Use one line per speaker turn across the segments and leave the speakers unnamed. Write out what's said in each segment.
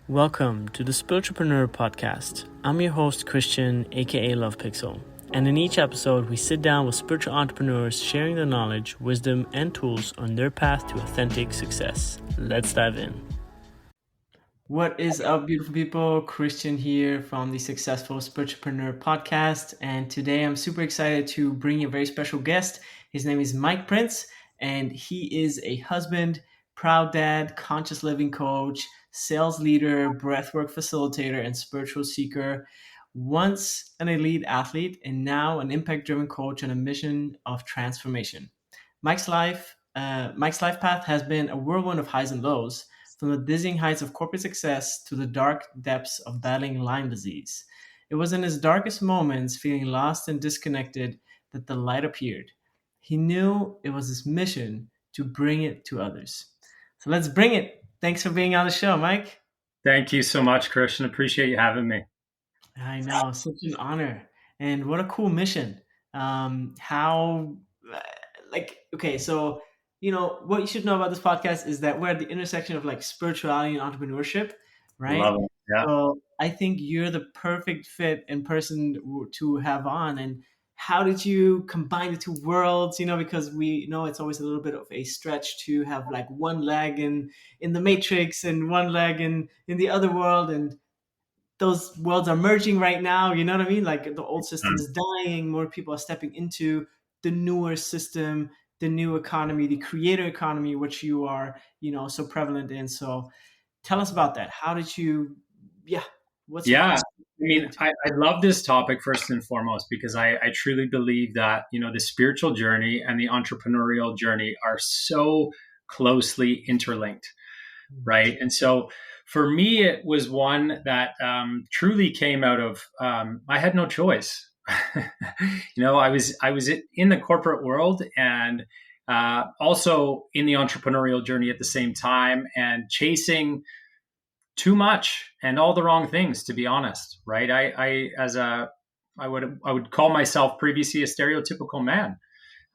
Welcome to the Spiritualpreneur Podcast. I'm your host, Christian, aka Love Pixel. And in each episode, we sit down with spiritual entrepreneurs sharing their knowledge, wisdom, and tools on their path to authentic success. Let's dive in. What is up, beautiful people? Christian here from the Successful Spiritualpreneur Podcast. And today I'm super excited to bring you a very special guest. His name is Mike Prince, and he is a husband, proud dad, conscious living coach, sales leader, breathwork facilitator, and spiritual seeker. Once an elite athlete and now an impact-driven coach on a mission of transformation. Mike's life path has been a whirlwind of highs and lows, from the dizzying heights of corporate success to the dark depths of battling Lyme disease. It was in his darkest moments, feeling lost and disconnected, that the light appeared. He knew it was his mission to bring it to others. So let's bring it. Thanks for being on the show, Mike.
Thank you so much, Christian. Appreciate you having me.
I know, such an honor. And what a cool mission. Okay, so, what you should know about this podcast is that we're at the intersection of like spirituality and entrepreneurship, right?
Love it. Yeah.
So I think you're the perfect fit and person to have on. And how did you combine the two worlds? Because we know it's always a little bit of a stretch to have like one leg in the matrix and one leg in the other world, and those worlds are merging right now. You know what I mean? Like the old system is dying, more people are stepping into the newer system, the new economy, the creator economy, which you are, so prevalent in. So tell us about that. How did you, what's your
I mean, I love this topic first and foremost because I truly believe that, the spiritual journey and the entrepreneurial journey are so closely interlinked, right? And so for me, it was one that truly came out of, I had no choice. I was in the corporate world and also in the entrepreneurial journey at the same time, and chasing too much and all the wrong things, to be honest, right? I would call myself previously a stereotypical man.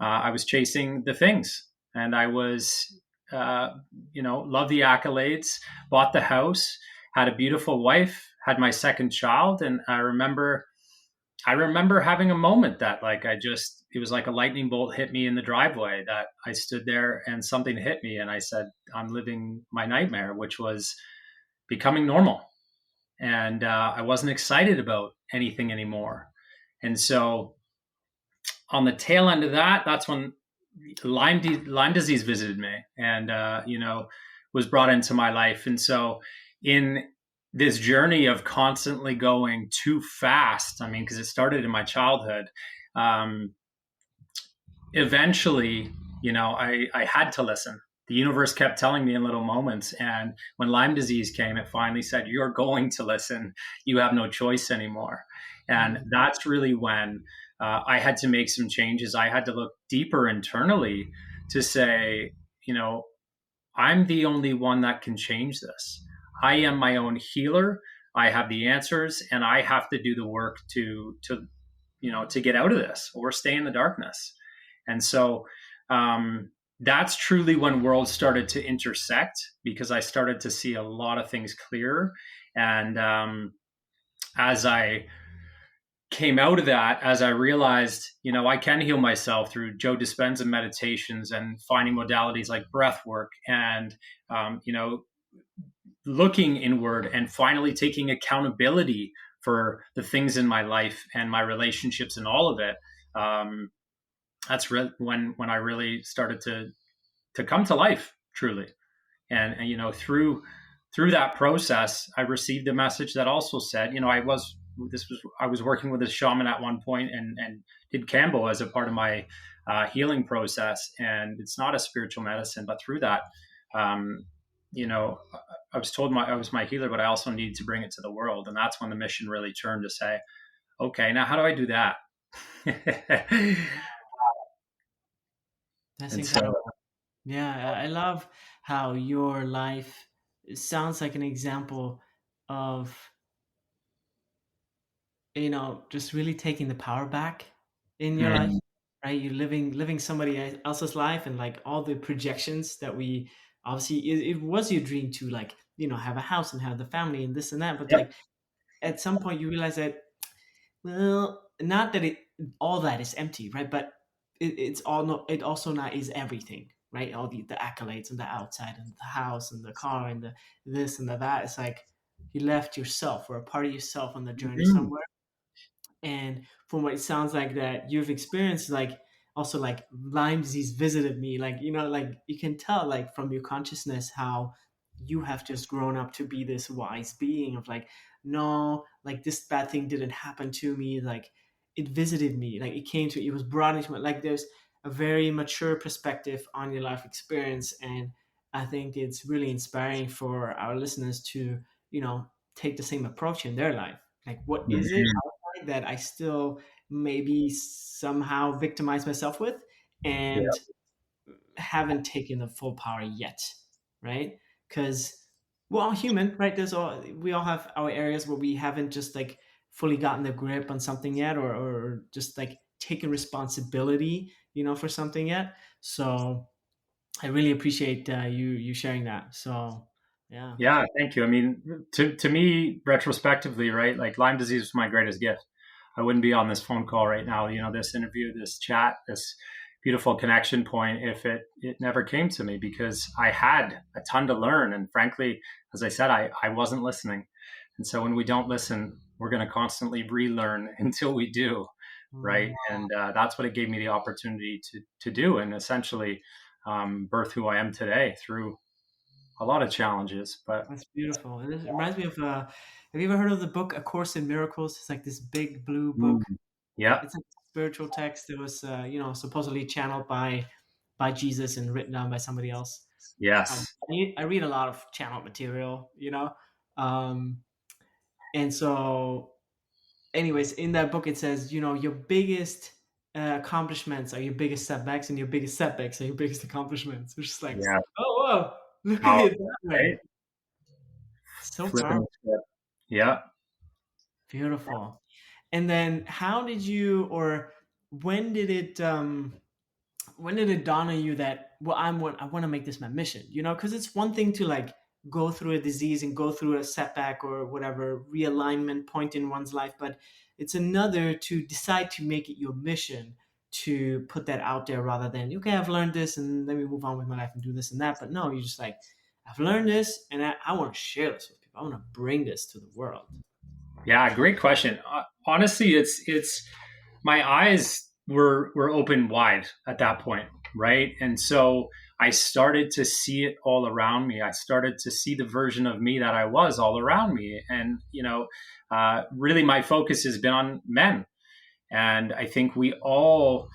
I was chasing the things, and I was, love the accolades, bought the house, had a beautiful wife, had my second child, and I remember having a moment that it was like a lightning bolt hit me in the driveway, that I stood there and something hit me, and I said, I'm living my nightmare, which was becoming normal. And I wasn't excited about anything anymore. And so on the tail end of that, that's when Lyme disease visited me and, was brought into my life. And so in this journey of constantly going too fast, I mean, because it started in my childhood, eventually, I had to listen. The universe kept telling me in little moments. And when Lyme disease came, it finally said, you're going to listen. You have no choice anymore. And that's really when I had to make some changes. I had to look deeper internally to say, I'm the only one that can change this. I am my own healer. I have the answers, and I have to do the work to get out of this or stay in the darkness. And so, that's truly when worlds started to intersect, because I started to see a lot of things clearer. And as I came out of that, as I realized, I can heal myself through Joe Dispenza meditations and finding modalities like breathwork and, looking inward and finally taking accountability for the things in my life and my relationships and all of it. That's when I really started to come to life truly. And through that process, I received a message that also said, I was working with a shaman at one point and did Kambo as a part of my healing process. And it's not a spiritual medicine, but through that, I was told I was my healer, but I also needed to bring it to the world. And that's when the mission really turned to say, okay, now how do I do that?
That's incredible. Yeah, I love how your life sounds like an example of, just really taking the power back in your life, right? You're living somebody else's life, and like all the projections that we obviously, it was your dream to like have a house and have the family and this and that. But
Yep.
like at some point you realize that, well, not that all that is empty, right? But it's all not. It also not is everything, right? All the accolades and the outside and the house and the car and the this and the that. It's like you left yourself or a part of yourself on the journey
Mhm.
somewhere. And from what it sounds like that you've experienced, like also like Lyme disease visited me, like like you can tell like from your consciousness how you have just grown up to be this wise being of like, no, like this bad thing didn't happen to me, like it visited me, like it was brought into my, like there's a very mature perspective on your life experience. And I think it's really inspiring for our listeners to take the same approach in their life. Like what is it
Mhm.
that I still maybe somehow victimize myself with
Yeah.
and haven't taken the full power yet, right? Because we're all human, right? We all have our areas where we haven't just like fully gotten the grip on something yet, or just like taken responsibility, for something yet. So I really appreciate you sharing that. So yeah.
Yeah, thank you. I mean, to me, retrospectively, right, like Lyme disease was my greatest gift. I wouldn't be on this phone call right now, this interview, this chat, this beautiful connection point if it never came to me, because I had a ton to learn. And frankly, as I said, I wasn't listening. And so when we don't listen, we're going to constantly relearn until we do, right?
Mm,
And that's what it gave me the opportunity to do, and essentially birth who I am today through a lot of challenges. But
that's beautiful. And it reminds me of have you ever heard of the book A Course in Miracles? It's like this big blue
mm,
book.
yeah,
It's like a spiritual text that was supposedly channeled by Jesus and written down by somebody else.
yes,
I read a lot of channel material. Um, and so anyways, in that book it says, your biggest accomplishments are your biggest setbacks, and your biggest setbacks are your biggest accomplishments. It's just like,
yeah.
oh whoa, look at
Powerful,
it that way.
right?
So
Flipping the
powerful.
script. Yeah.
Beautiful. And then how did you, or when did it dawn on you that, well, I want to make this my mission, because it's one thing to like go through a disease and go through a setback or whatever realignment point in one's life, but it's another to decide to make it your mission, to put that out there rather than, okay, I've learned this and let me move on with my life and do this and that. But no, you're just like, I've learned this and I want to share this with people. I want to bring this to the world.
Yeah, great question. Honestly, it's my eyes were open wide at that point, right? And so I started to see it all around me. I started to see the version of me that I was all around me, and really, my focus has been on men. And I think we all,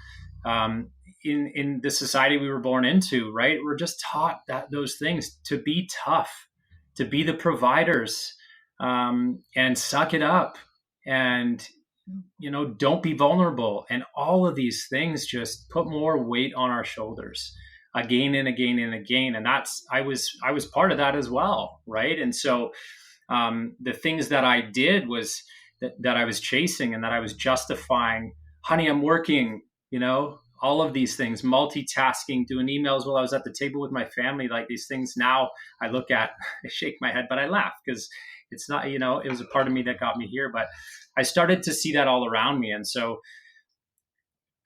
in the society we were born into, right, we're just taught that those things, to be tough, to be the providers, and suck it up, and don't be vulnerable, and all of these things just put more weight on our shoulders again and again and again. And that's I was part of that as well, right? And so the things that I did was that I was chasing and that I was justifying. Honey, I'm working, all of these things, multitasking, doing emails while I was at the table with my family. Like these things now I look at, I shake my head, but I laugh because it's not, it was a part of me that got me here. But I started to see that all around me. And so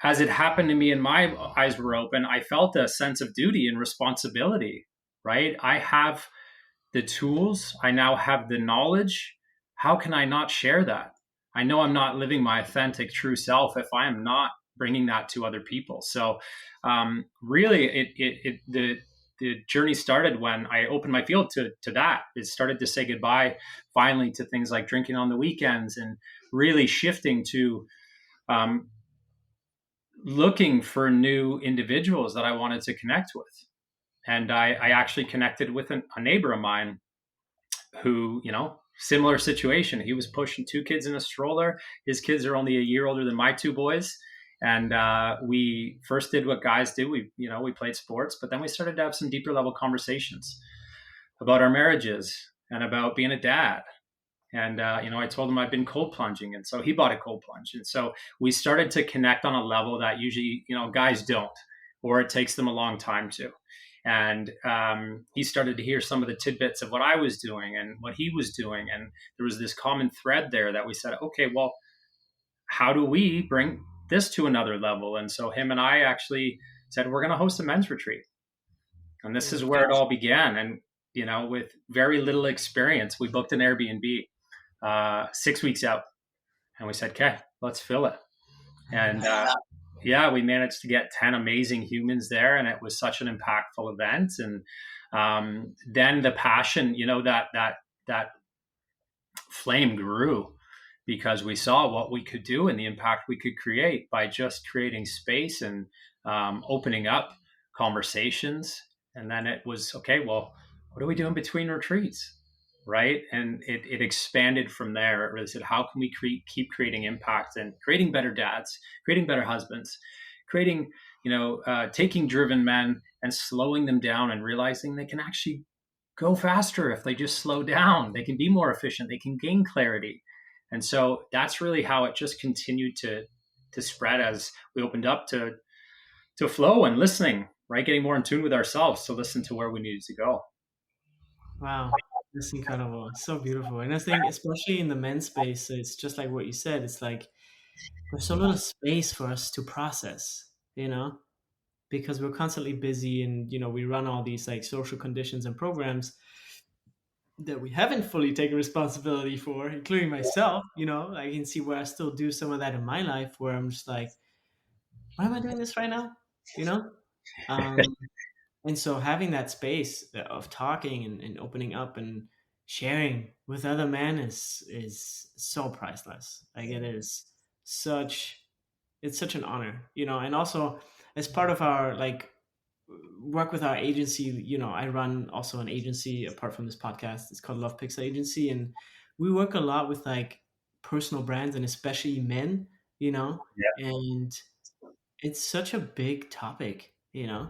as it happened to me and my eyes were open, I felt a sense of duty and responsibility, right? I have the tools. I now have the knowledge. How can I not share that? I know I'm not living my authentic, true self if I am not bringing that to other people. So, really, the journey started when I opened my field to that. It started to say goodbye finally to things like drinking on the weekends, and really shifting to um, looking for new individuals that I wanted to connect with. And I actually connected with a neighbor of mine who, similar situation. He was pushing two kids in a stroller. His kids are only a year older than my two boys. And we first did what guys do. We played sports, but then we started to have some deeper level conversations about our marriages and about being a dad. And, I told him I've been cold plunging. And so he bought a cold plunge. And so we started to connect on a level that usually, guys don't, or it takes them a long time to. And he started to hear some of the tidbits of what I was doing and what he was doing. And there was this common thread there that we said, okay, well, how do we bring this to another level? And so him and I actually said, we're going to host a men's retreat. And this is where it all began. And, with very little experience, we booked an Airbnb 6 weeks out. And we said, okay, let's fill it. And yeah, we managed to get 10 amazing humans there. And it was such an impactful event. And then the passion, that flame grew because we saw what we could do and the impact we could create by just creating space and opening up conversations. And then it was, okay, well, what are we doing between retreats? Right. And it expanded from there. It really said, how can we keep creating impact and creating better dads, creating better husbands, creating, taking driven men and slowing them down and realizing they can actually go faster if they just slow down. They can be more efficient. They can gain clarity. And so that's really how it just continued to spread as we opened up to flow and listening, right? Getting more in tune with ourselves to listen to where we needed to go.
Wow, that's incredible. So beautiful. And I think, especially in the men's space, it's just like what you said. It's like there's so little space for us to process, because we're constantly busy and, we run all these like social conditions and programs that we haven't fully taken responsibility for, including myself. I can see where I still do some of that in my life where I'm just like, why am I doing this right now? You know? Um, and so having that space of talking and opening up and sharing with other men is so priceless. Like such it's such an honor, and also as part of our like work with our agency, I run also an agency apart from this podcast. It's called Love Pixel Agency, and we work a lot with like personal brands and especially men,
Yeah.
and it's such a big topic, and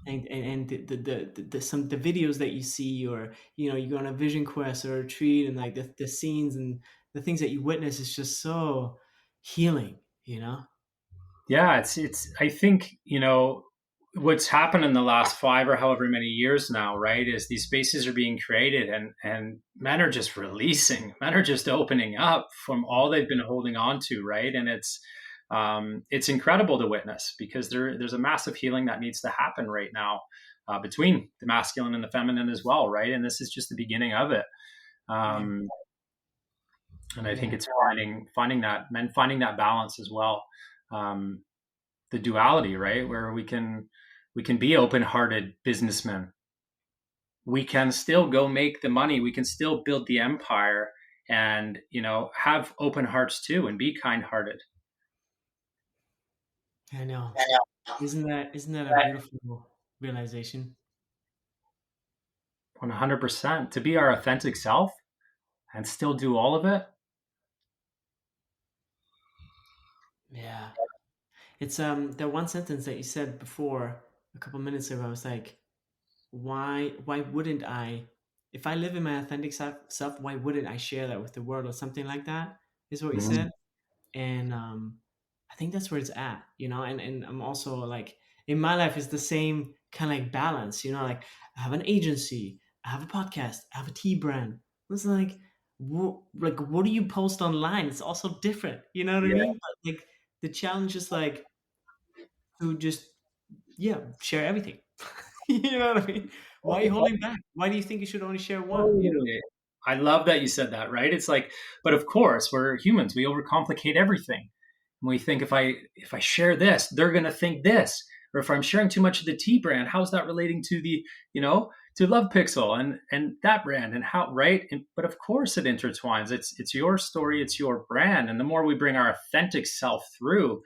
the videos that you see, or you go on a vision quest or a retreat, and like the scenes and the things that you witness is just so healing.
Yeah, it's I think, what's happened in the last 5 or however many years now, right, is these spaces are being created and men are just releasing, men are just opening up from all they've been holding on to, right? And it's incredible to witness because there's a massive healing that needs to happen right now between the masculine and the feminine as well, right? And this is just the beginning of it. And I think it's finding that balance as well. The duality, right? Where we can be open-hearted businessmen. We can still go make the money. We can still build the empire and, have open hearts too and be kind-hearted.
I know. Isn't that a beautiful realization?
100%. To be our authentic self and still do all of it.
Yeah. It's the one sentence that you said before a couple minutes ago. I was like, why wouldn't I, if I live in my authentic self, why wouldn't I share that with the world, or something like that, is what you
Mhm.
said. And I think that's where it's at, and I'm also like, in my life is the same kind of like balance, like I have an agency, I have a podcast, I have a tea brand. It's like what do you post online? It's also different, you know what I
Yeah.
mean? But like the challenge is like to just, yeah, share everything. You know what I mean? Why are you holding back? Why do you think you should only share one?
Totally. I love that you said that, right? It's like, but of course, we're humans. We overcomplicate everything. And we think if I share this, they're going to think this. Or if I'm sharing too much of the tea brand, how's that relating to the, to Love Pixel and that brand and how, right? But of course it intertwines. It's your story, it's your brand. And the more we bring our authentic self through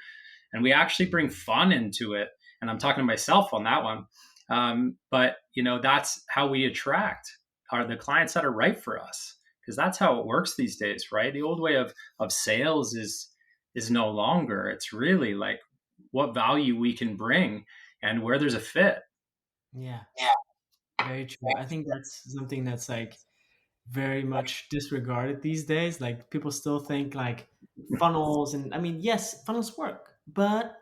and we actually bring fun into it, and I'm talking to myself on that one, but that's how we attract are the clients that are right for us, because that's how it works these days, right? The old way of sales is no longer. It's really like what value we can bring and where there's a fit.
Yeah, very true. I think that's something that's like very much disregarded these days. Like people still think like funnels, and I mean, yes, funnels work, but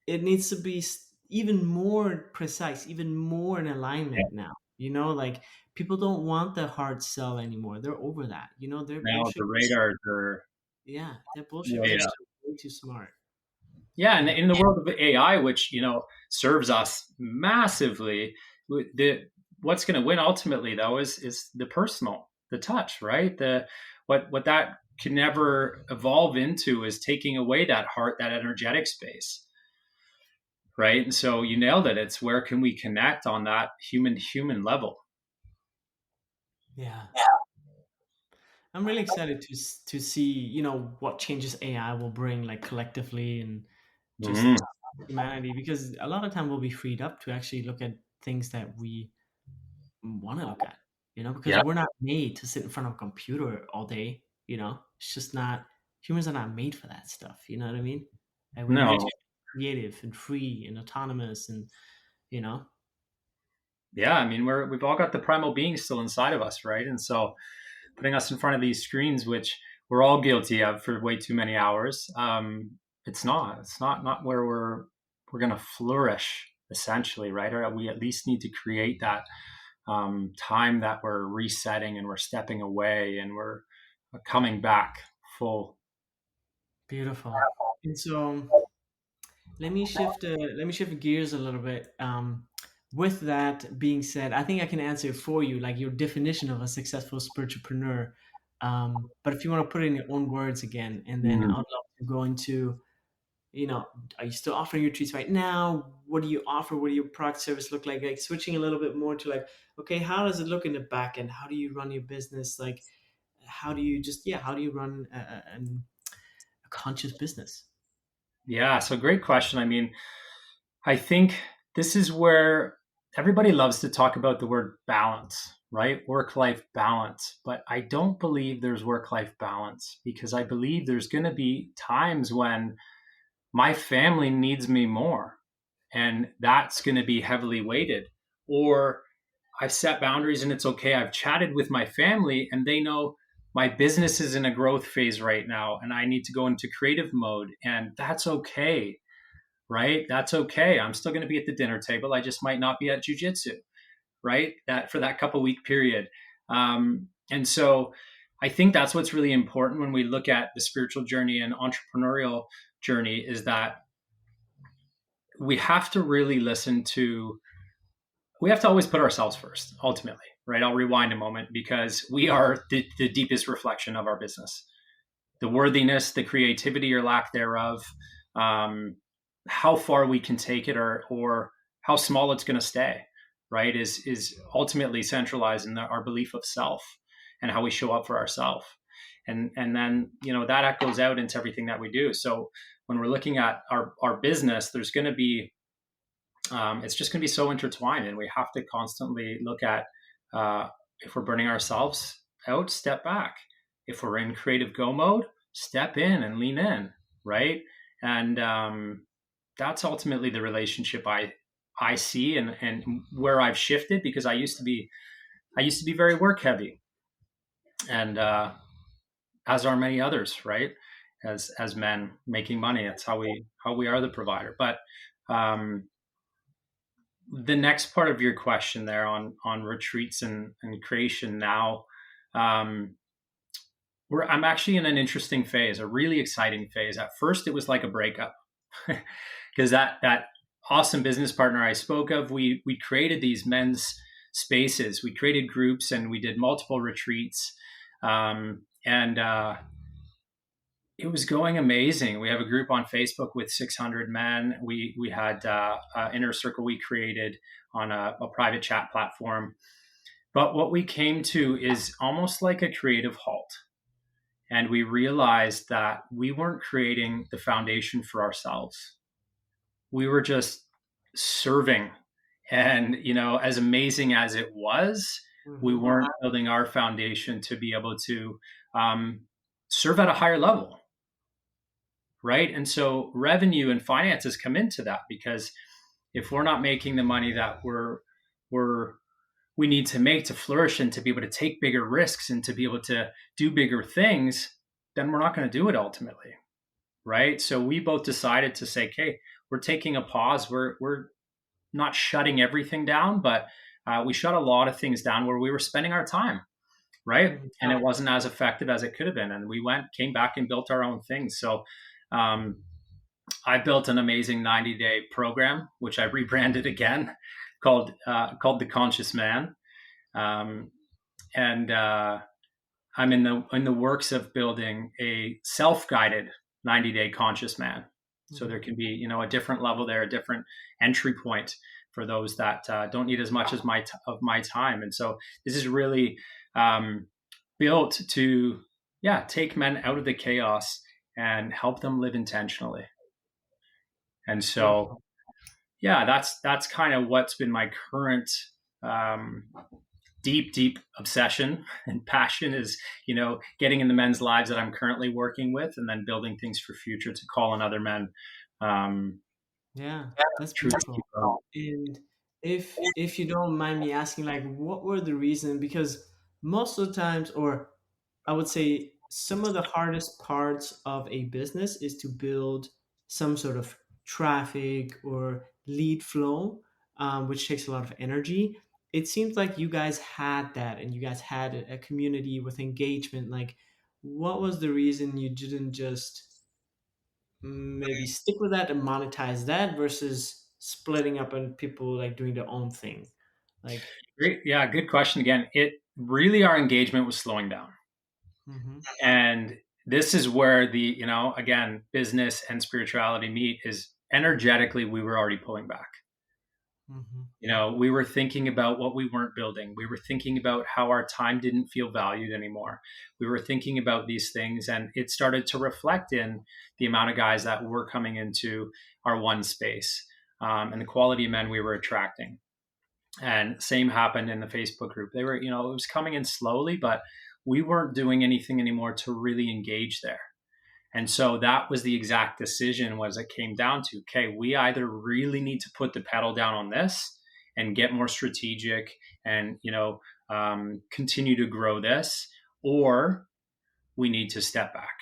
it needs to be even more precise, even more in alignment now. Like people don't want the hard sell anymore. They're over that. Their
Now the
bullshitters.
radars are
Yeah, their
way
bullshitters
up.
are way too smart.
Yeah, and
Yeah.
in the world of AI, which serves us massively, the what's going to win ultimately though is the personal, the touch, right? The what that can never evolve into is taking away that heart, that energetic space, right? And so you nailed it. It's where can we connect on that human to human level?
Yeah. I'm really excited to see, what changes AI will bring, like collectively and just
Mhm.
humanity, because a lot of time we'll be freed up to actually look at things that we want to look at, because
Yeah,
we're not made to sit in front of a computer all day. It's just not, humans are not made for that stuff. You know what I mean? And we're made to
no,
be creative and free and autonomous and, you know,
yeah. I mean, we've all got the primal being still inside of us, right? And so putting us in front of these screens, which we're all guilty of for way too many hours, it's not where we're going to flourish essentially, right? Or we at least need to create that time that we're resetting and we're stepping away and we're coming back full.
beautiful. And so let me shift gears a little bit. With that being said, I think I can answer it for you, like your definition of a successful spiritualpreneur. But if you want to put it in your own words again, and then I'd
Mm.
love to go into, are you still offering your treats right now? What do you offer? What do your product service look like? Like switching a little bit more to like, okay, how does it look in the back end? How do you run your business? Like, how do you run a conscious business?
Yeah, so great question. I mean, I think this is where everybody loves to talk about the word balance, right? Work life balance. But I don't believe there's work life balance because I believe there's going to be times when my family needs me more, and that's going to be heavily weighted. Or I've set boundaries and it's okay. I've chatted with my family and they know my business is in a growth phase right now and I need to go into creative mode, and that's okay, right? That's okay. I'm still going to be at the dinner table. I just might not be at jujitsu, right? That for that couple week period. And so I think that's what's really important when we look at the spiritual journey and entrepreneurial journey is that we have to really listen to, we have to always put ourselves first, ultimately, right? I'll rewind a moment because we are the deepest reflection of our business. The worthiness, the creativity or lack thereof, um, how far we can take it, or how small it's going to stay, right? Is ultimately centralized in our belief of self and how we show up for ourselves, and then that echoes out into everything that we do. So when we're looking at our business, there's going to be it's just going to be so intertwined, and we have to constantly look at if we're burning ourselves out, step back. If we're in creative go mode, step in and lean in, right? And that's ultimately the relationship I see, and where I've shifted, because I used to be very work heavy, and as are many others, right? As men making money, that's how we are the provider. But um, the next part of your question there on retreats and creation now, um, I'm actually in an interesting phase, a really exciting phase. At first it was like a breakup because that awesome business partner I spoke of, we created these men's spaces, we created groups, and we did multiple retreats, and it was going amazing. We have a group on Facebook with 600 men. We had an inner circle we created on a private chat platform. But what we came to is almost like a creative halt. And we realized that we weren't creating the foundation for ourselves. We were just serving. And, as amazing as it was, we
Mm-hmm.
weren't building our foundation to be able to serve at a higher level, right? And so revenue and finances come into that, because if we're not making the money that we're we need to make to flourish and to be able to take bigger risks and to be able to do bigger things, then we're not going to do it ultimately, right? So we both decided to say, okay, we're taking a pause. We're not shutting everything down, but we shut a lot of things down where we were spending our time, right?
Mhm.
And it wasn't as effective as it could have been. And we came back and built our own things. So um, I built an amazing 90-day program, which I rebranded again, called the Conscious Man. Um, and I'm in the works of building a self-guided 90-day conscious man. So there
Mhm.
can be, a different level there, a different entry point for those that don't need as much as of my time. And so this is really um, built to, take men out of the chaos and help them live intentionally. And so,
Beautiful.
that's kind of what's been my current um, deep obsession and passion is, getting in the men's lives that I'm currently working with, and then building things for future to call on other men. Um,
Yeah, that's
truth.
beautiful. And if you don't mind me asking, like, what were the reason? Because most of the times, or I would say some of the hardest parts of a business is to build some sort of traffic or lead flow, which takes a lot of energy. It seems like you guys had that, and you guys had a community with engagement. Like, what was the reason you didn't just maybe stick with that and monetize that versus splitting up and people like doing their own thing? Like,
Great. Yeah, good question again. It really, our engagement was slowing down.
hmm
And this is where again, business and spirituality meet, is energetically we were already pulling back.
hmm
We were thinking about what we weren't building. We were thinking about how our time didn't feel valued anymore. We were thinking about these things, and it started to reflect in the amount of guys that were coming into our one space, and the quality of men we were attracting. And same happened in the Facebook group. They were, it was coming in slowly, but we weren't doing anything anymore to really engage there. And so that was the exact decision, was it came down to, okay, we either really need to put the pedal down on this and get more strategic and, continue to grow this, or we need to step back.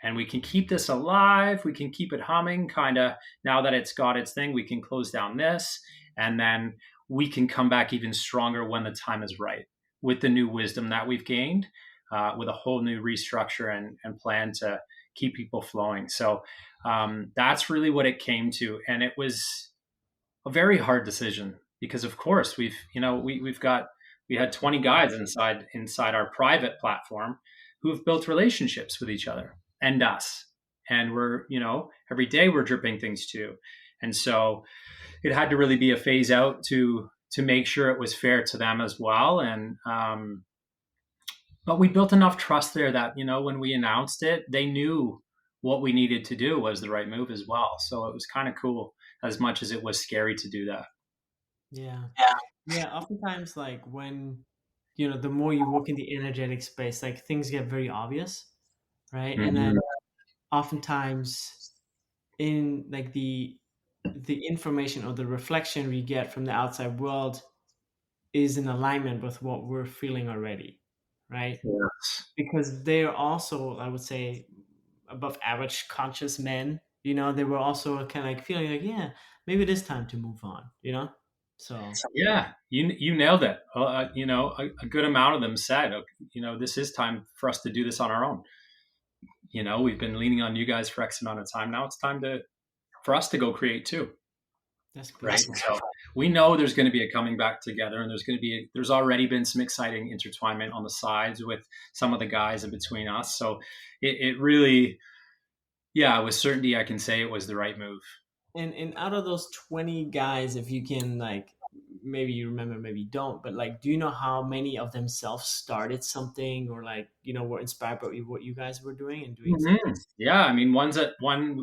And we can keep this alive. We can keep it humming, kind of. Now that it's got its thing, we can close down this, and then we can come back even stronger when the time is right, with the new wisdom that we've gained, with a whole new restructure and plan to keep people flowing. So that's really what it came to. And it was a very hard decision, because of course we had 20 guys inside our private platform who have built relationships with each other and us, and we're, every day we're dripping things too. And so it had to really be a phase out to make sure it was fair to them as well. And but we built enough trust there that, when we announced it, they knew what we needed to do was the right move as well. So it was kind of cool, as much as it was scary to do that.
yeah, yeah. Oftentimes, like when the more you work in the energetic space, like things get very obvious, right? And then
Mhm.
oftentimes in like the information or the reflection we get from the outside world is in alignment with what we're feeling already, right?
Yes.
Because they're also, I would say, above average conscious men. They were also kind of like feeling like, yeah, maybe it is time to move on. So
Yeah, you nailed it. A good amount of them said, "Okay, this is time for us to do this on our own. We've been leaning on you guys for X amount of time. Now it's time for us to go create too."
that's
Right.
beautiful.
So we know there's going to be a coming back together, and there's already been some exciting intertwinement on the sides with some of the guys in between us. So it really, yeah, with certainty, I can say it was the right move.
And out of those 20 guys, if you can, like, maybe you remember, maybe you don't, but like, do you know how many of them self started something, or like, were inspired by what you guys were doing and doing something?
Yeah, I mean, one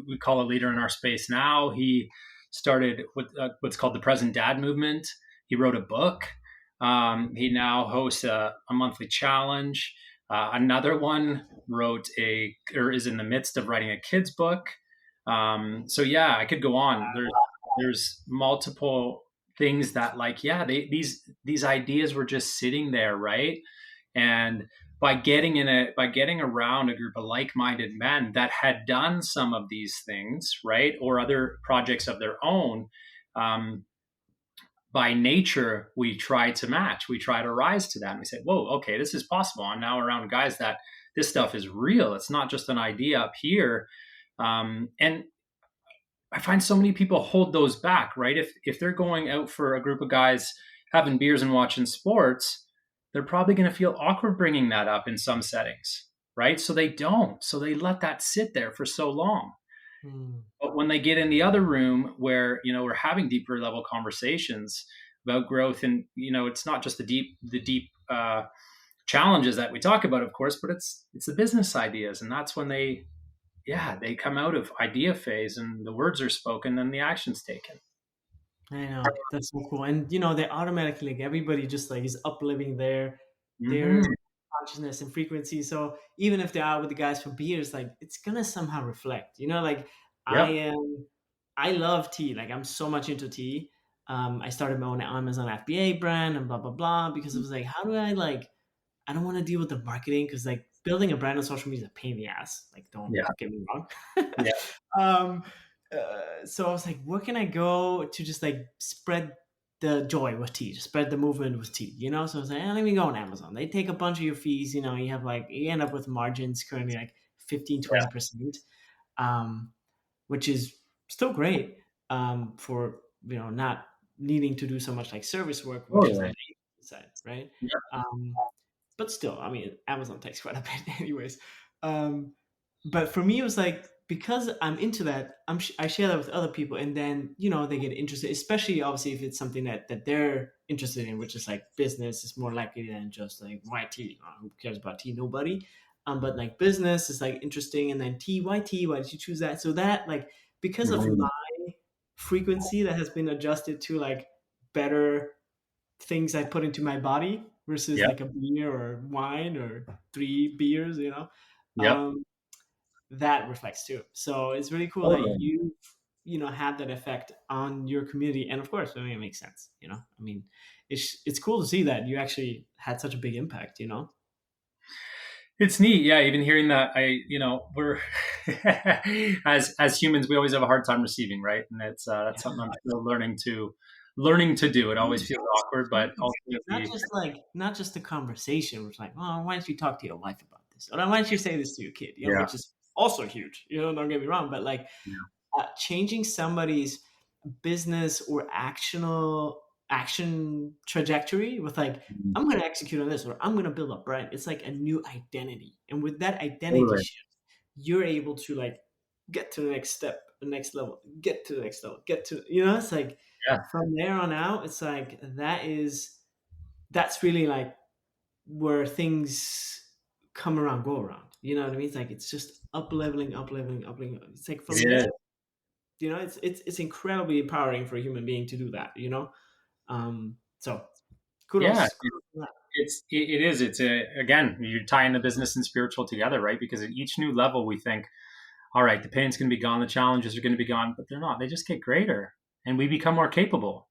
we call a leader in our space now. He started what's called the Present Dad movement. He wrote a book. He now hosts a monthly challenge. Another one is in the midst of writing a kids book. So yeah, I could go on. There's multiple things that, like, yeah, these ideas were just sitting there, right? And by getting around a group of like-minded men that had done some of these things, right, or other projects of their own, um, by nature, we try to match, we try to rise to that. And we say, whoa, okay, this is possible. I'm now around guys that this stuff is real. It's not just an idea up here. And I find so many people hold those back, right? If they're going out for a group of guys having beers and watching sports, they're probably going to feel awkward bringing that up in some settings, right? So they don't. So they let that sit there for so long.
Hmm.
But when they get in the other room where, we're having deeper level conversations about growth, and, it's not just the deep challenges that we talk about, of course, but it's the business ideas. And that's when they come out of idea phase and the words are spoken and the action's taken.
I know, that's so cool. And they automatically, like, everybody just like is uplifting their
Hmm.
consciousness and frequency. So even if they're out with the guys for beers, like, it's gonna somehow reflect. Like, I
Yep.
am I love tea. Like, I'm so much into tea. I started my own Amazon FBA brand and blah blah blah, because it was like, how do I, like, I don't want to deal with the marketing, because, like, building a brand on social media is a pain in the ass. Like, don't
Yeah.
get me wrong.
Yeah.
um, so I was like, where can I go to just like spread the joy with tea, just spread the movement with tea, So I was like, let me go on Amazon. They take a bunch of your fees, you have, like, you end up with margins currently like 15,
Yeah.
20%, um, which is still great, for, not needing to do so much like service work, which is on
Totally.
the side, right?
Yeah.
Um, but still, I mean, Amazon takes quite a bit, anyways. Um, but for me, it was like, because I'm into that, I share that with other people, and then they get interested. Especially, obviously, if it's something that they're interested in, which is like business, is more likely than just like why tea. Who cares about tea? Nobody. But like business is like interesting, and then tea. Why tea? Why did you choose that? So that, like, because of
Mhm.
my frequency that has been adjusted to like better things I put into my body versus
Yep.
like a beer or wine or three beers,
Yep.
um, that reflects too. So it's really cool that
Totally.
had that effect on your community. And of course, I mean, it makes sense, I mean, it's cool to see that you actually had such a big impact.
It's neat. Yeah. Even hearing that, we're, as humans, we always have a hard time receiving, right? And that's something I'm still learning to do. It always feels awkward, but
Not
ultimately,
just like, not just the conversation, which, like, well, why don't you talk to your wife about this, or why don't you say this to your kid,
yeah.
which is also huge, don't get me wrong, but like, changing somebody's business or action trajectory with, like,
Mhm.
I'm going to execute on this, or I'm going to build a brand. It's like a new identity, and with that identity
Totally.
shift, you're able to, like, get to the next step, the next level, get to the next level, get to, it's like,
Yeah.
from there on out, it's like, that's really like where things come around, go around. You know what I mean? It's like, it's just up leveling, up leveling, up leveling. It's like, from
It
there,
is.
it's incredibly empowering for a human being to do that. So
Yeah.
kudos. Kudos for that.
It is. It's again, you're tying the business and spiritual together, right? Because at each new level, we think, all right, the pain's going to be gone, the challenges are going to be gone, but they're not. They just get greater, and we become more capable,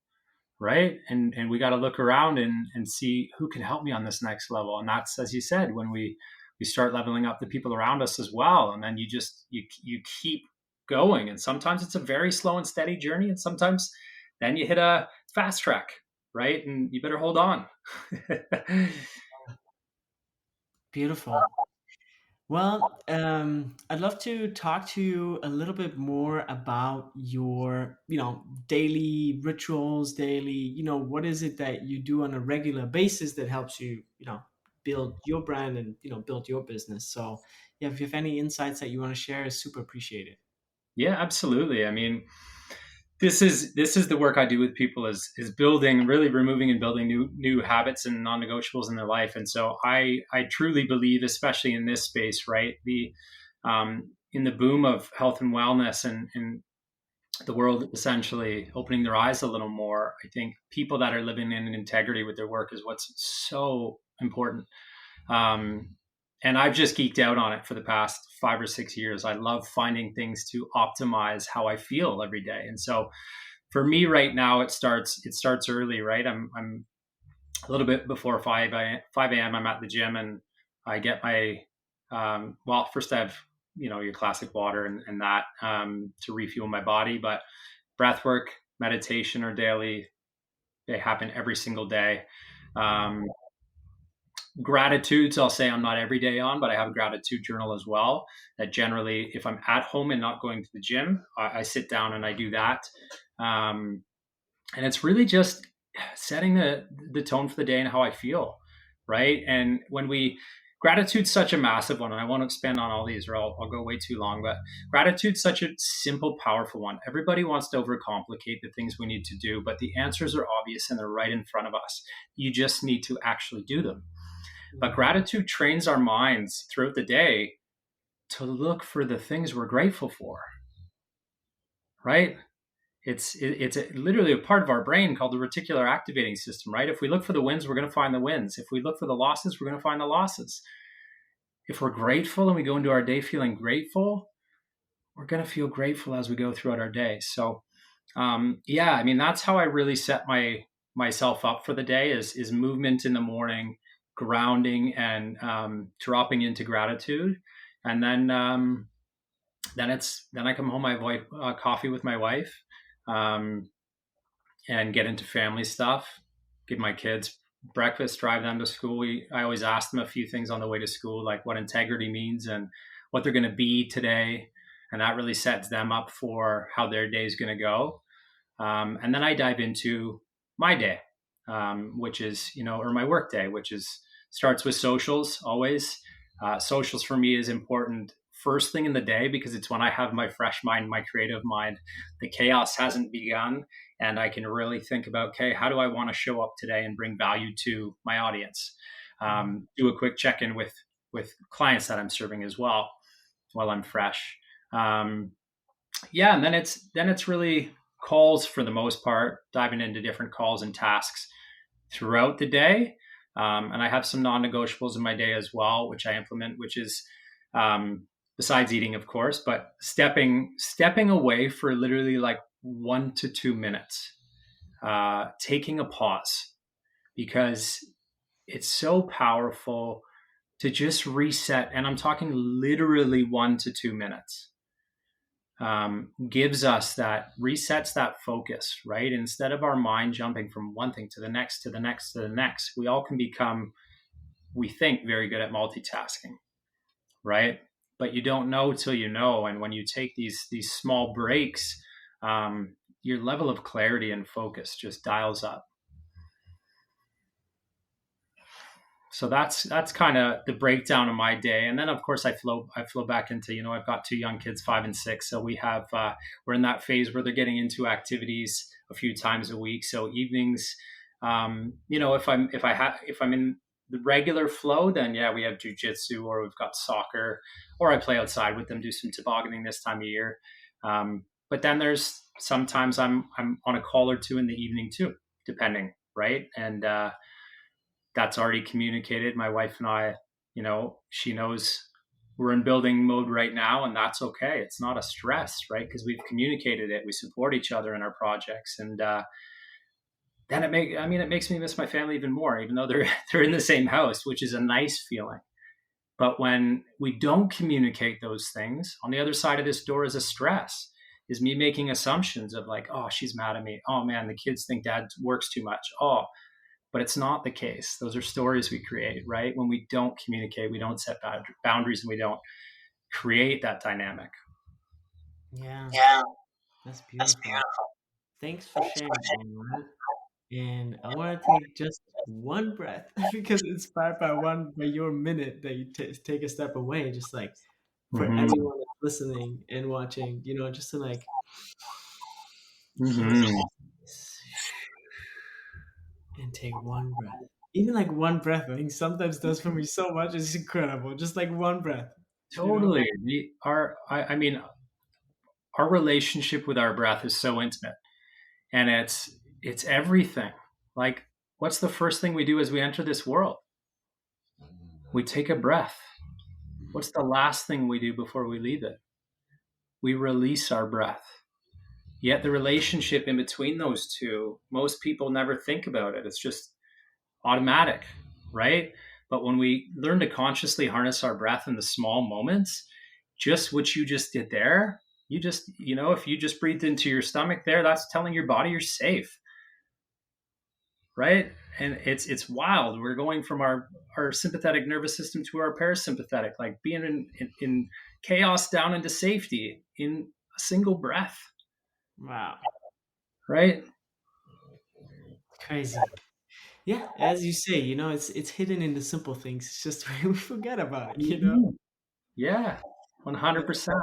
right? And we got to look around and see who can help me on this next level. And that's, as you said, when we start leveling up the people around us as well, and then you keep going. And sometimes it's a very slow and steady journey, and sometimes then you hit a fast track, right? And you better hold on.
Beautiful. Well, I'd love to talk to you a little bit more about your, daily rituals, daily, what is it that you do on a regular basis that helps you, build your brand and, build your business. So, yeah, if you have any insights that you want to share, is super appreciated.
Yeah, absolutely. I mean, this is the work I do with people is building, really removing and building new habits and non-negotiables in their life. And so I truly believe, especially in this space, right, the in the boom of health and wellness and the world essentially opening their eyes a little more. I think people that are living in integrity with their work is what's so important. Um, and I've just geeked out on it for the past 5 or 6 years. I love finding things to optimize how I feel every day. And so for me right now, it starts early, right? I'm a little bit before 5 a.m. I'm at the gym and I get my, well, first I have, your classic water and that, to refuel my body, but breath work, meditation are daily, They happen every single day. Gratitudes, I'll say I'm not every day on, but I have a gratitude journal as well. That generally, if I'm at home and not going to the gym, I sit down and I do that. And it's really just setting the tone for the day and how I feel, right? And gratitude's such a massive one, and I won't expand on all these or I'll go way too long, but gratitude's such a simple, powerful one. Everybody wants to overcomplicate the things we need to do, but the answers are obvious and they're right in front of us. You just need to actually do them. But gratitude trains our minds throughout the day to look for the things we're grateful for, right? It's literally a part of our brain called the reticular activating system, right? If we look for the wins, we're going to find the wins. If we look for the losses, we're going to find the losses. If we're grateful and we go into our day feeling grateful, we're going to feel grateful as we go throughout our day. So, that's how I really set myself up for the day is movement in the morning, grounding, and dropping into gratitude. And then I come home, I have coffee with my wife, and get into family stuff, give my kids breakfast, drive them to school. I always ask them a few things on the way to school, like what integrity means and what they're going to be today. And that really sets them up for how their day is going to go. And then I dive into my day, which is, or my work day, which starts with socials always. Socials for me is important first thing in the day because it's when I have my fresh mind, my creative mind. The chaos hasn't begun, and I can really think about, okay, how do I want to show up today and bring value to my audience? Do a quick check-in with clients that I'm serving as well while I'm fresh. And then it's really calls for the most part, diving into different calls and tasks throughout the day. And I have some non-negotiables in my day as well, which I implement, which is besides eating, of course, but stepping away for literally like 1 to 2 minutes, taking a pause, because it's so powerful to just reset. And I'm talking literally 1 to 2 minutes. Gives us resets that focus, right? Instead of our mind jumping from one thing to the next, to the next, to the next, we all can become, we think, very good at multitasking, right? But you don't know till you know. And when you take these small breaks, your level of clarity and focus just dials up. So that's kind of the breakdown of my day. And then of course I flow back into, I've got 2 young kids, 5 and 6. So we have, we're in that phase where they're getting into activities a few times a week. So evenings, if I'm in the regular flow, then we have jujitsu, or we've got soccer, or I play outside with them, do some tobogganing this time of year. But then there's sometimes I'm on a call or 2 in the evening too, depending, right? And, that's already communicated. My wife and I, she knows we're in building mode right now, and that's okay. It's not a stress, right? Because we've communicated it. We support each other in our projects. And then it makes me miss my family even more, even though they're in the same house, which is a nice feeling. But when we don't communicate those things, on the other side of this door is a stress, is me making assumptions of like, oh, she's mad at me. Oh man, the kids think dad works too much. Oh, but it's not the case. Those are stories we create, right? When we don't communicate, we don't set boundaries, and we don't create that dynamic.
Yeah. That's beautiful. Thanks for sharing all that. And I want to take just one breath because inspired by your minute that you take a step away, just like for anyone that's listening and watching, just to like and take one breath. Even like one breath, I think sometimes does for me so much. It's incredible. Just like one breath.
Totally. Our relationship with our breath is so intimate, and it's everything. Like, what's the first thing we do as we enter this world? We take a breath. What's the last thing we do before we leave it? We release our breath. Yet the relationship in between those two, most people never think about it. It's just automatic, right? But when we learn to consciously harness our breath in the small moments, just what you just did there, if you just breathed into your stomach there, that's telling your body you're safe. right? And it's wild. We're going from our sympathetic nervous system to our parasympathetic, like being in chaos down into safety in a single breath,
Wow.
right?
Crazy. Yeah, as you say, it's hidden in the simple things. It's just we forget about it.
Mhm. Yeah,
That-
100%.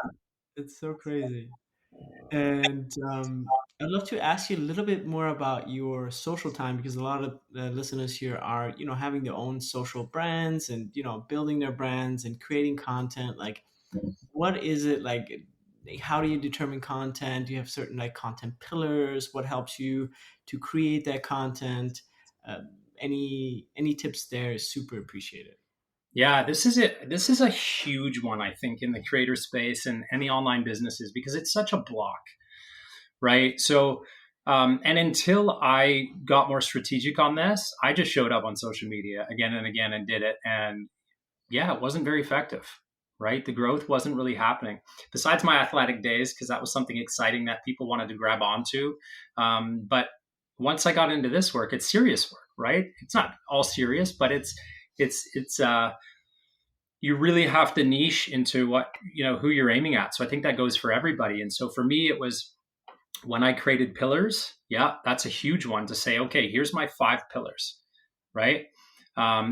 It's so crazy. And I'd love to ask you a little bit more about your social time because a lot of listeners here are, having their own social brands and, building their brands and creating content. Like, what is it like? How do you determine content? Do you have certain like content pillars? What helps you to create that content? Any tips there is super appreciated.
Yeah, this is it. This is a huge one, I think, in the creator space and the online businesses because it's such a block, right? So, and until I got more strategic on this, I just showed up on social media again and again and did it. And yeah, it wasn't very effective, right? The growth wasn't really happening. Besides my athletic days, because that was something exciting that people wanted to grab onto. But once I got into this work, it's serious work, right? It's not all serious, but it's you really have to niche into what who you're aiming at. So I think that goes for everybody. And so for me, it was when I created pillars. Yeah, that's a huge one to say, okay, here's my 5 pillars, right?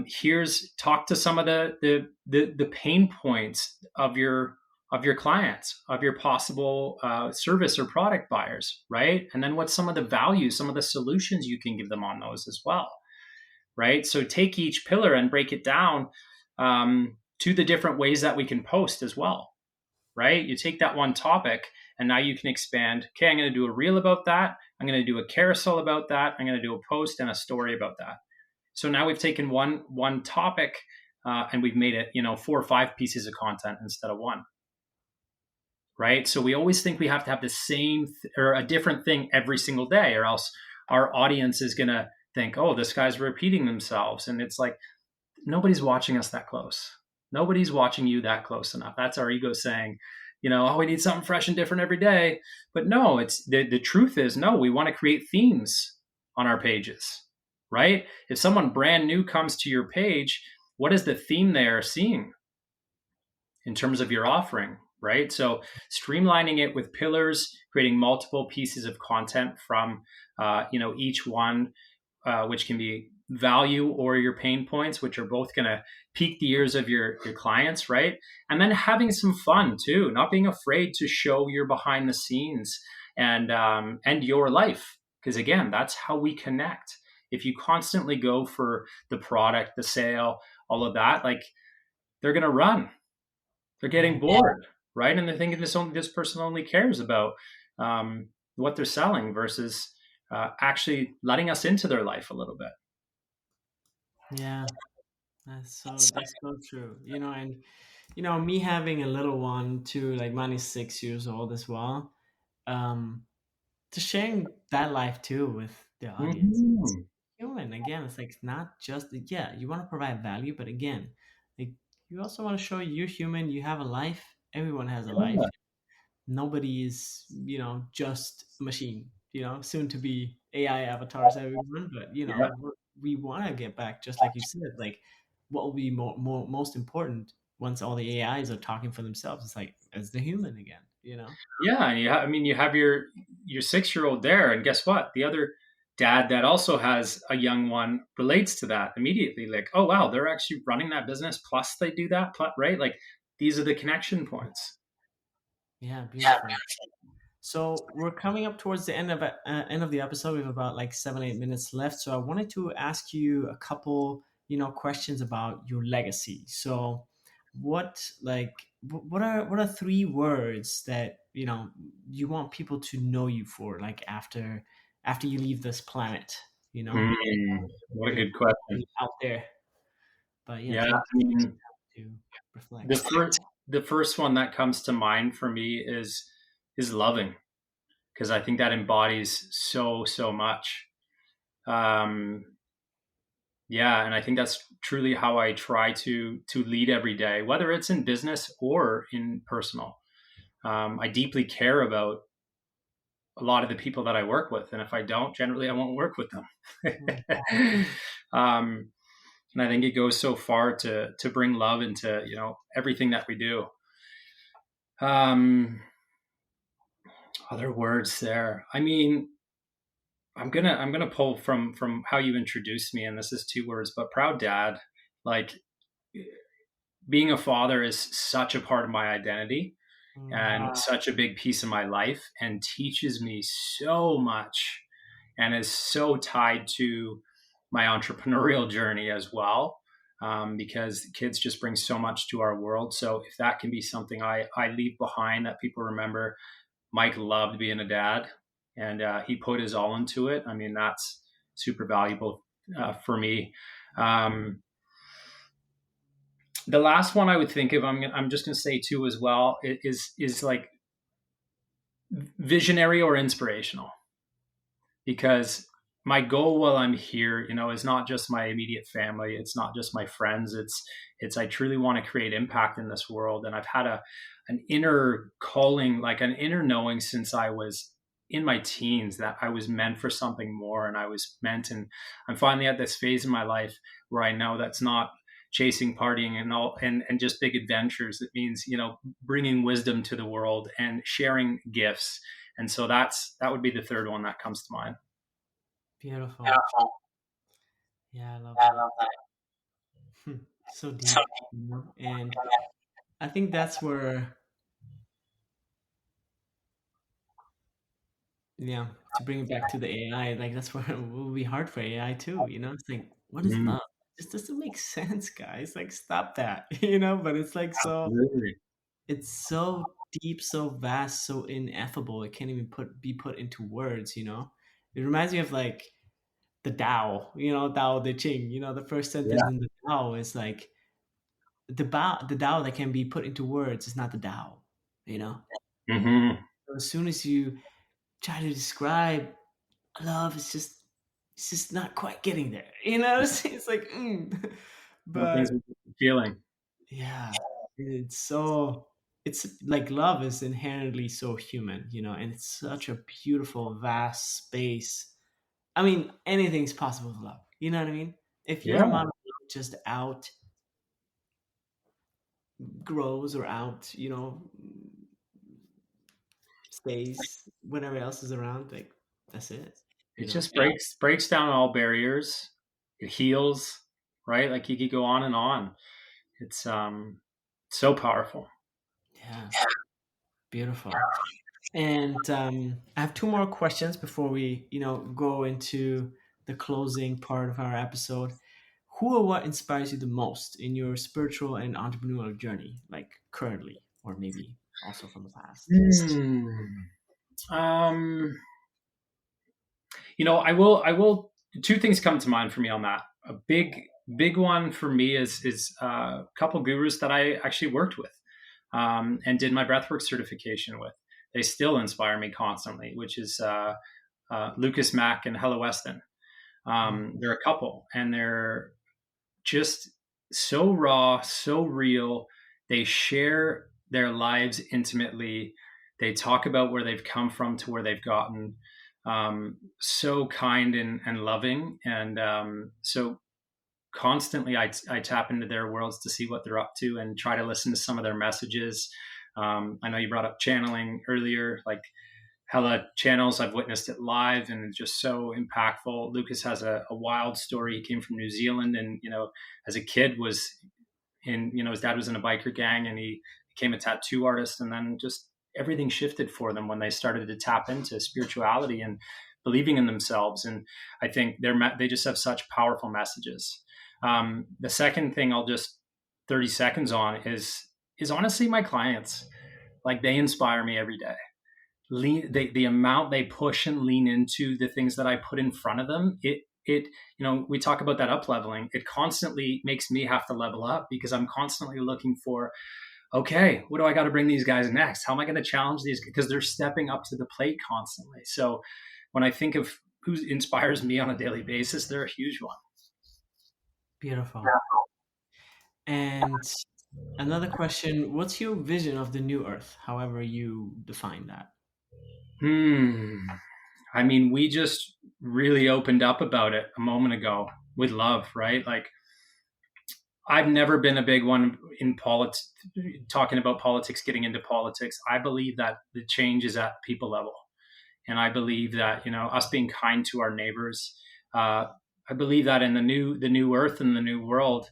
Here's talk to some of the pain points of your clients, of your possible service or product buyers, right? And then what's some of the values, some of the solutions you can give them on those as well, right? So take each pillar and break it down to the different ways that we can post as well, right? You take that one topic and now you can expand. Okay, I'm going to do a reel about that. I'm going to do a carousel about that. I'm going to do a post and a story about that. So now we've taken one topic and we've made it 4 or 5 pieces of content instead of one, right? So we always think we have to have the same or a different thing every single day, or else our audience is going to think, oh, this guy's repeating themselves. And it's like, nobody's watching us that close. Nobody's watching you that close enough. That's our ego saying, oh, we need something fresh and different every day. But no, it's the truth is, no, we want to create themes on our pages, right? If someone brand new comes to your page, what is the theme they are seeing in terms of your offering, right? So streamlining it with pillars, creating multiple pieces of content from, each one, which can be value or your pain points, which are both going to pique the ears of your clients, right? And then having some fun too, not being afraid to show your behind the scenes and your life, because again, that's how we connect. If you constantly go for the product, the sale, all of that, like they're going to run. They're getting bored, right? And they're thinking this person only cares about what they're selling versus actually letting us into their life a little bit.
Yeah, that's so true. And me having a little one too, like mine is 6 years old as well. Um, just sharing that life too with the audience. It's
Mhm.
human again. It's like not just yeah, you want to provide value, but again, like you also want to show you're human. You have a life. Everyone has a life.
Yeah.
Nobody is just a machine. Soon to be AI avatars, everyone. But
Yeah.
we want to get back, just like you said. Like, what will be most important once all the AIs are talking for themselves? It's like as the human again.
Yeah, and you have your 6-year-old there, and guess what? The other dad that also has a young one relates to that immediately. Like, oh wow, they're actually running that business. Plus, they do that, right? Like, these are the connection points.
Yeah, beautiful. So we're coming up towards the end of the episode. We have about like 7-8 minutes left. So I wanted to ask you a couple, questions about your legacy. So what are 3 words that you want people to know you for, like after you leave this planet?
What a
Big
good question.
out there. But yeah,
Yeah,
take
I mean,
to
the
reflect.
first the first one that comes to mind for me is loving, because I think that embodies so much. Um, yeah, and I think that's truly how I try to lead every day, whether it's in business or in personal. I deeply care about a lot of the people that I work with. And if I don't, generally I won't work with them.
Mm.
um, and I think it goes so far to bring love into, everything that we do. Um, Other words there. I mean, I'm gonna pull from how you introduced me, and this is two words, but proud dad. Like, being a father is such a part of my identity and such a big piece of my life, and teaches me so much, and is so tied to my entrepreneurial journey as well. Because kids just bring so much to our world. So if that can be something I leave behind that people remember, Mike loved being a dad, and he put his all into it. I mean, that's super valuable for me. Um, the last one I would think of, I'm just going to say too as well, is like visionary or inspirational, because my goal while I'm here, is not just my immediate family. It's not just my friends. It's I truly want to create impact in this world. And I've had an inner calling, like an inner knowing since I was in my teens, that I was meant for something more, and I was meant. And I'm finally at this phase in my life where I know that's not chasing, partying, and all, and just big adventures. It means, bringing wisdom to the world and sharing gifts. And so that would be the third one that comes to mind.
Beautiful. Yeah, I love that. So deep, and I think that's where, yeah, to bring it back to the AI, like that's where it will be hard for AI too. It's like, what is
Mhm.
love? This doesn't make sense, guys. Like, stop that. But it's like
Absolutely.
it's so deep, so vast, so ineffable. It can't even be put into words. It reminds me of like the Tao. Tao Te Ching. The first sentence
Yeah.
in the Tao is like the Tao that can be put into words is not the Tao. You know.
Hmm.
So as soon as you try to describe love, it's just not quite getting there. It's like,
What things
but
are you feeling?
yeah, it's like love is inherently so human, and it's such a beautiful, vast space. I mean, anything's possible with love. You know what I mean? If your
Yeah.
amount of love just outgrows or stays whenever else is around, like that's it.
It
You know?
just breaks down all barriers. It heals, right? Like, you could go on and on. It's so powerful.
Yeah, beautiful. And I have two more questions before we, go into the closing part of our episode. Who or what inspires you the most in your spiritual and entrepreneurial journey, like currently, or maybe also from the past?
Hmm. Um, I will. Two things come to mind for me on that. A big one for me is a couple gurus that I actually worked with, and did my breathwork certification with. They still inspire me constantly, which is Lucas Mack and Hella Weston.
Mm.
They're a couple, and they're just so raw, so real. They share their lives intimately. They talk about where they've come from to where they've gotten. So kind and loving. And so constantly I tap into their worlds to see what they're up to and try to listen to some of their messages. I know you brought up channeling earlier. Like, hella channels, I've witnessed it live, and it's just so impactful. Lucas has a wild story. He came from New Zealand, and as a kid was in, his dad was in a biker gang, and he became a tattoo artist, and then just everything shifted for them when they started to tap into spirituality and believing in themselves. And I think they just have such powerful messages. The second thing I'll just 30 seconds on is honestly my clients. Like, they inspire me every day. The amount they push and lean into the things that I put in front of them, we talk about that up leveling. It constantly makes me have to level up, because I'm constantly looking for, okay, what do I got to bring these guys next? How am I going to challenge these? Because they're stepping up to the plate constantly. So when I think of who inspires me on a daily basis, they're a huge one.
Beautiful. And another question: what's your vision of the new Earth? However you define that.
Hmm. I mean, we just really opened up about it a moment ago with love, right? Like, I've never been a big one in politics, talking about politics, getting into politics. I believe that the change is at people level. And I believe that, us being kind to our neighbors, uh, I believe that in the new earth and the new world,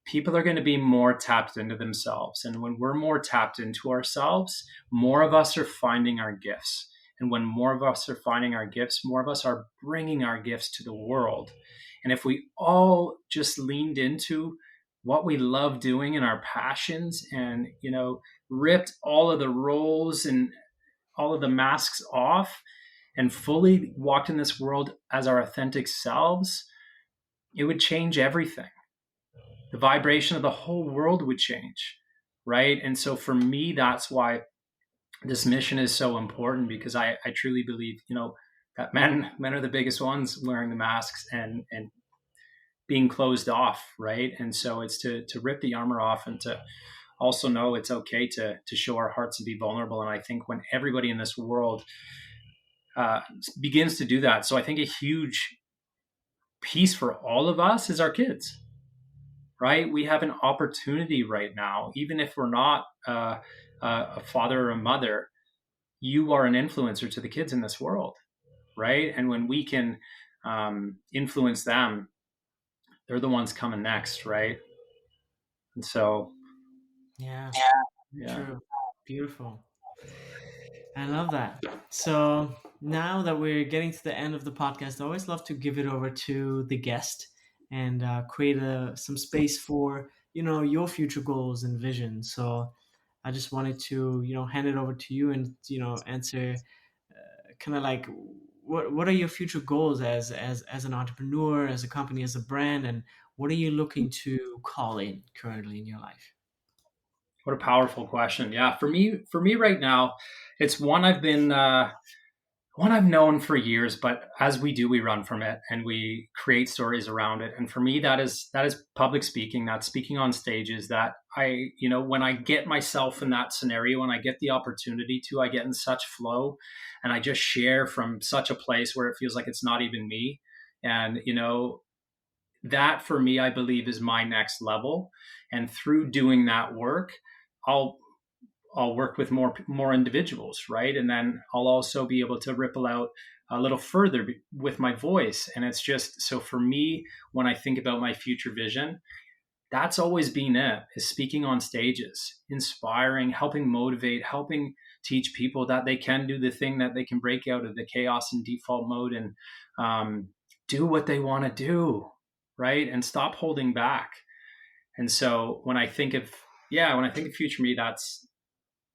people are going to be more tapped into themselves. And when we're more tapped into ourselves, more of us are finding our gifts. And when more of us are finding our gifts, more of us are bringing our gifts to the world. And if we all just leaned into what we love doing and our passions and, ripped all of the roles and all of the masks off and fully walked in this world as our authentic selves, it would change everything. The vibration of the whole world would change, right? And so for me, that's why this mission is so important, because I truly believe, that men are the biggest ones wearing the masks and being closed off, right? And so it's to rip the armor off and to also know it's okay to show our hearts and be vulnerable. And I think when everybody in this world begins to do that, so I think a huge piece for all of us is our kids, right? We have an opportunity right now, even if we're not a father or a mother, you are an influencer to the kids in this world, right? And when we can influence them, they're the ones coming next, right? And so,
Yeah,
yeah.
true. Beautiful. I love that. So now that we're getting to the end of the podcast, I always love to give it over to the guest and create some space for your future goals and visions. So I just wanted to hand it over to you and answer kind of like what are your future goals as an entrepreneur, as a company, as a brand, and what are you looking to call in currently in your life?
What a powerful question. Yeah, for me right now, it's one I've known for years, but as we do, we run from it and we create stories around it. And for me, that is public speaking. That's speaking on stages. That when I get myself in that scenario, when I get the opportunity to, I get in such flow, and I just share from such a place where it feels like it's not even me. And that for me, I believe is my next level. And through doing that work, I'll I'll work with more individuals, right? And then I'll also be able to ripple out a little further with my voice. And it's just so for me, when I think about my future vision, that's always been it: is speaking on stages, inspiring, helping motivate, helping teach people that they can do the thing, that they can break out of the chaos and default mode and do what they want to do, right? And stop holding back. And so when I think of future me,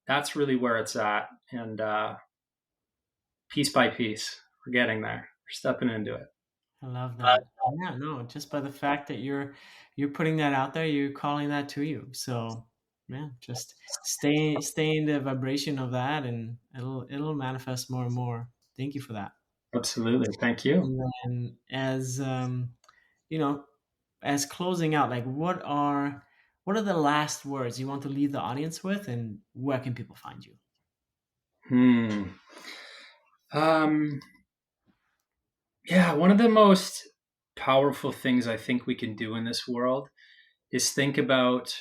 that's really where it's at. And piece by piece, we're getting there. We're stepping into it.
I love that. Yeah, no, just by the fact that you're putting that out there, you're calling that to you. So yeah, just stay in the vibration of that, and it'll manifest more and more. Thank you for that.
Absolutely. Thank you.
And then you know, as closing out, like what are the last words you want to leave the audience with, and where can people find you?
Hmm. Um, yeah, one of the most powerful things I think we can do in this world is think about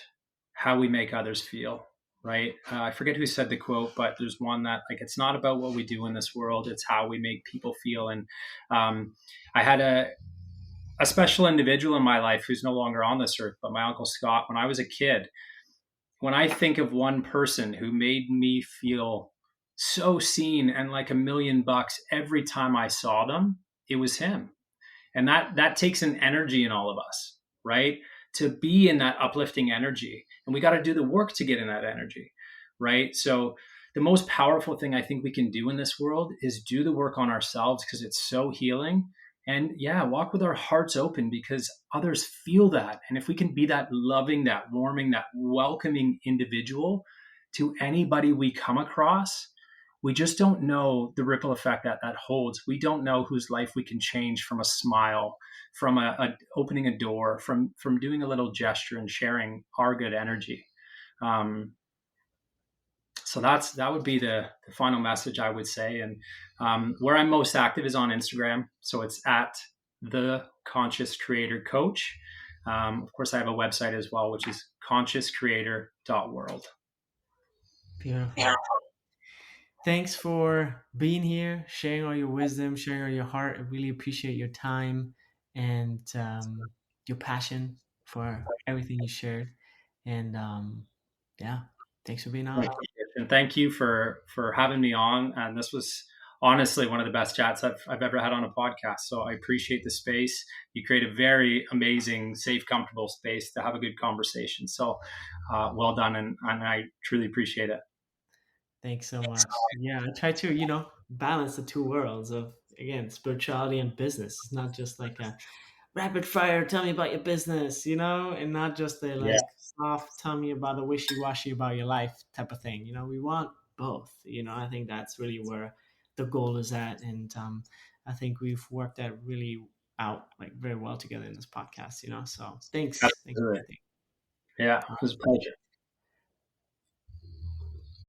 how we make others feel, right? I forget who said the quote, but there's one that, like, it's not about what we do in this world, it's how we make people feel. And I had a special individual in my life who's no longer on this earth, but my Uncle Scott. When I was a kid, when I think of one person who made me feel so seen and like $1,000,000 every time I saw them, it was him. And that takes an energy in all of us, right? To be in that uplifting energy. And we got to do the work to get in that energy, right? So the most powerful thing I think we can do in this world is do the work on ourselves, because it's so healing. And yeah, walk with our hearts open, because others feel that. And if we can be that loving, that warming, that welcoming individual to anybody we come across, we just don't know the ripple effect that holds. We don't know whose life we can change from a smile, from a opening a door, from doing a little gesture and sharing our good energy. So that would be the final message I would say. And where I'm most active is on Instagram. So it's at the Conscious Creator Coach. Of course, I have a website as well, which is consciouscreator.world.
Beautiful. Thanks for being here, sharing all your wisdom, sharing all your heart. I really appreciate your time and your passion for everything you shared. And yeah, thanks for being
Thank
on.
you. And thank you for having me on. And this was honestly one of the best chats I've ever had on a podcast. So I appreciate the space. You create a very amazing, safe, comfortable space to have a good conversation. So well done, and I truly appreciate it.
Thanks so much. Yeah, I try to, balance the two worlds of, again, spirituality and business. It's not just like a rapid fire, tell me about your business, and not just the
Yeah,
like soft, tell me about the wishy washy about your life type of thing. We want both. I think that's really where the goal is at. And I think we've worked that really out like very well together in this podcast, so thanks. Thanks for
absolutely.
everything.
Yeah, it was a pleasure.